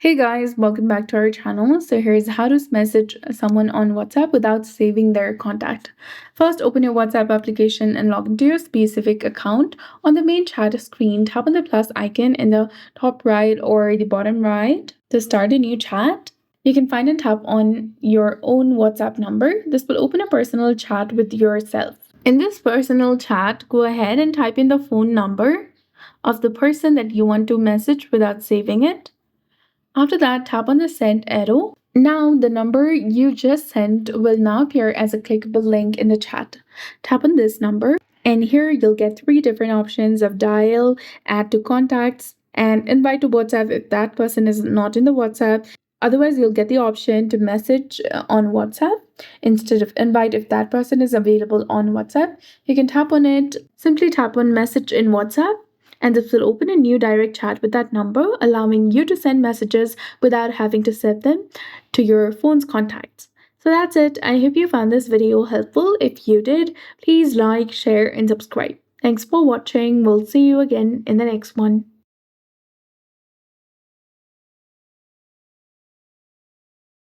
Hey guys, welcome back to our channel. So here's how to message someone on WhatsApp without saving their contact. First, open your WhatsApp application and log into your specific account. On the main chat screen, tap on the plus icon in the top right or the bottom right to start a new chat. You can find and tap on your own WhatsApp number. This will open a personal chat with yourself. In this personal chat, go ahead and type in the phone number of the person that you want to message without saving it. After that, tap on the send arrow. Now, the number you just sent will now appear as a clickable link in the chat. Tap on this number, and here you'll get three different options of dial, add to contacts, and invite to WhatsApp if that person is not in the WhatsApp. Otherwise, you'll get the option to message on WhatsApp instead of invite if that person is available on WhatsApp. You can tap on it, simply tap on message in WhatsApp, and this will open a new direct chat with that number, allowing you to send messages without having to set them to your phone's contacts. So that's it. I hope you found this video helpful. If you did, please like, share, and subscribe. Thanks for watching. We'll see you again in the next one.